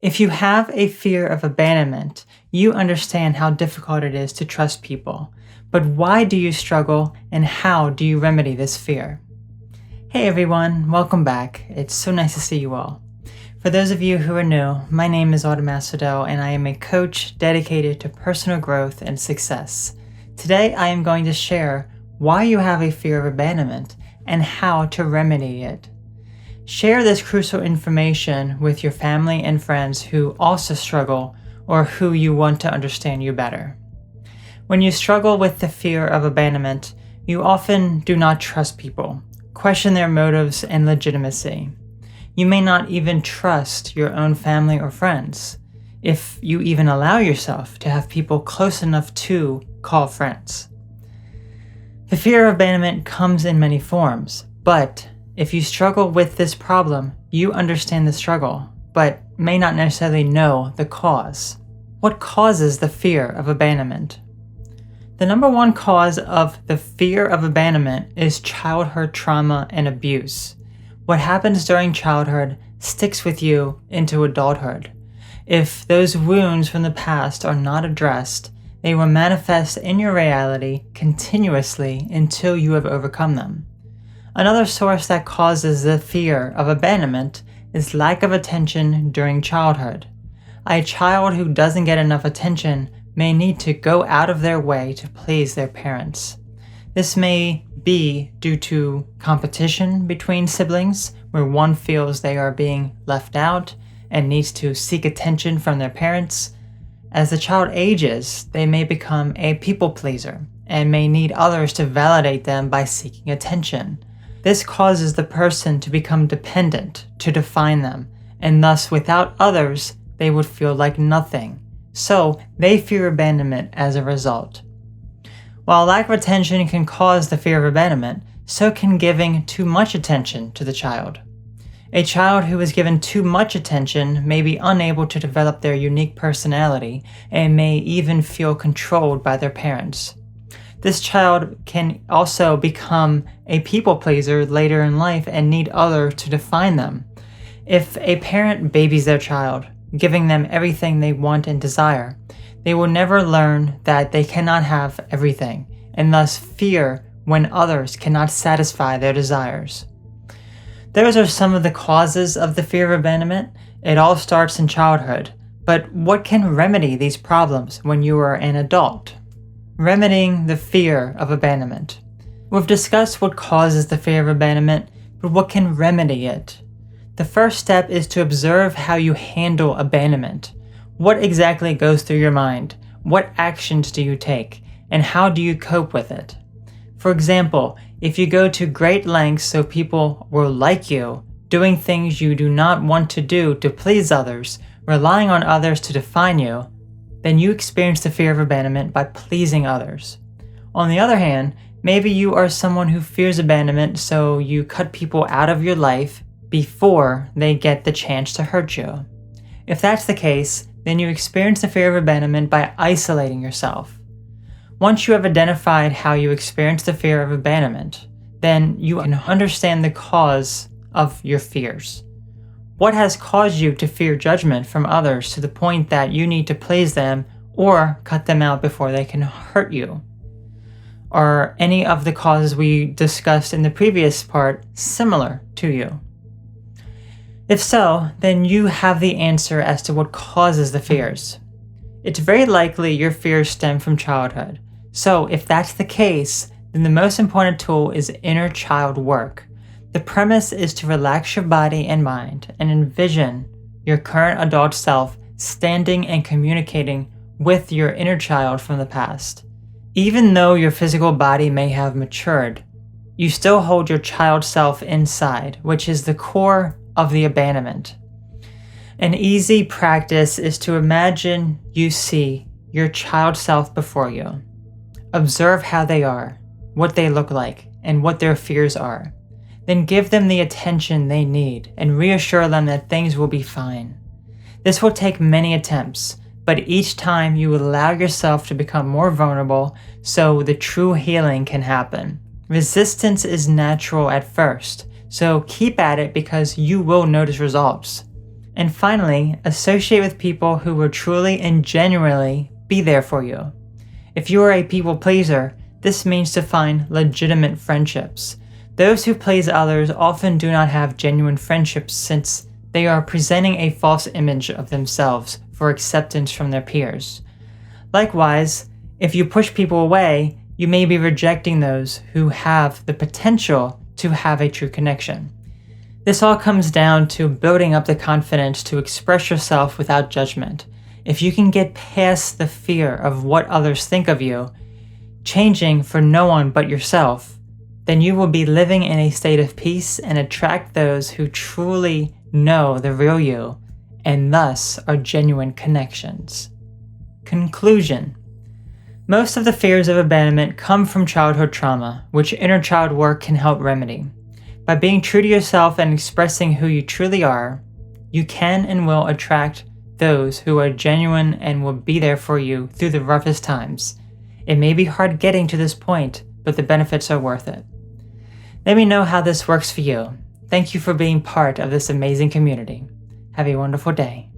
If you have a fear of abandonment, you understand how difficult it is to trust people. But why do you struggle, and how do you remedy this fear? Hey everyone, welcome back. It's so nice to see you all. For those of you who are new, my name is Autumn Masvidal and I am a coach dedicated to personal growth and success. Today I am going to share why you have a fear of abandonment and how to remedy it. Share this crucial information with your family and friends who also struggle or who you want to understand you better. When you struggle with the fear of abandonment, you often do not trust people, question their motives and legitimacy. You may not even trust your own family or friends, if you even allow yourself to have people close enough to call friends. The fear of abandonment comes in many forms, but if you struggle with this problem, you understand the struggle, but may not necessarily know the cause. What causes the fear of abandonment? The number one cause of the fear of abandonment is childhood trauma and abuse. What happens during childhood sticks with you into adulthood. If those wounds from the past are not addressed, they will manifest in your reality continuously until you have overcome them. Another source that causes the fear of abandonment is lack of attention during childhood. A child who doesn't get enough attention may need to go out of their way to please their parents. This may be due to competition between siblings, where one feels they are being left out and needs to seek attention from their parents. As the child ages, they may become a people pleaser and may need others to validate them by seeking attention. This causes the person to become dependent to define them, and thus without others, they would feel like nothing. So they fear abandonment as a result. While lack of attention can cause the fear of abandonment, so can giving too much attention to the child. A child who is given too much attention may be unable to develop their unique personality and may even feel controlled by their parents. This child can also become a people pleaser later in life and need others to define them. If a parent babies their child, giving them everything they want and desire, they will never learn that they cannot have everything, and thus fear when others cannot satisfy their desires. Those are some of the causes of the fear of abandonment. It all starts in childhood, but what can remedy these problems when you are an adult? Remedying the fear of abandonment. We've discussed what causes the fear of abandonment, but what can remedy it? The first step is to observe how you handle abandonment. What exactly goes through your mind? What actions do you take? And how do you cope with it? For example, if you go to great lengths so people will like you, doing things you do not want to do to please others, relying on others to define you, then you experience the fear of abandonment by pleasing others. On the other hand, maybe you are someone who fears abandonment, so you cut people out of your life before they get the chance to hurt you. If that's the case, then you experience the fear of abandonment by isolating yourself. Once you have identified how you experience the fear of abandonment, then you can understand the cause of your fears. What has caused you to fear judgment from others to the point that you need to please them or cut them out before they can hurt you? Are any of the causes we discussed in the previous part similar to you? If so, then you have the answer as to what causes the fears. It's very likely your fears stem from childhood. So if that's the case, then the most important tool is inner child work. The premise is to relax your body and mind and envision your current adult self standing and communicating with your inner child from the past. Even though your physical body may have matured, you still hold your child self inside, which is the core of the abandonment. An easy practice is to imagine you see your child self before you. Observe how they are, what they look like, and what their fears are. Then give them the attention they need and reassure them that things will be fine. This will take many attempts, but each time you allow yourself to become more vulnerable so the true healing can happen. Resistance is natural at first, so keep at it because you will notice results. And finally, associate with people who will truly and genuinely be there for you. If you are a people pleaser, this means to find legitimate friendships. Those who please others often do not have genuine friendships since they are presenting a false image of themselves for acceptance from their peers. Likewise, if you push people away, you may be rejecting those who have the potential to have a true connection. This all comes down to building up the confidence to express yourself without judgment. If you can get past the fear of what others think of you, changing for no one but yourself, then you will be living in a state of peace and attract those who truly know the real you and thus are genuine connections. Conclusion. Most of the fears of abandonment come from childhood trauma, which inner child work can help remedy. By being true to yourself and expressing who you truly are, you can and will attract those who are genuine and will be there for you through the roughest times. It may be hard getting to this point, but the benefits are worth it. Let me know how this works for you. Thank you for being part of this amazing community. Have a wonderful day.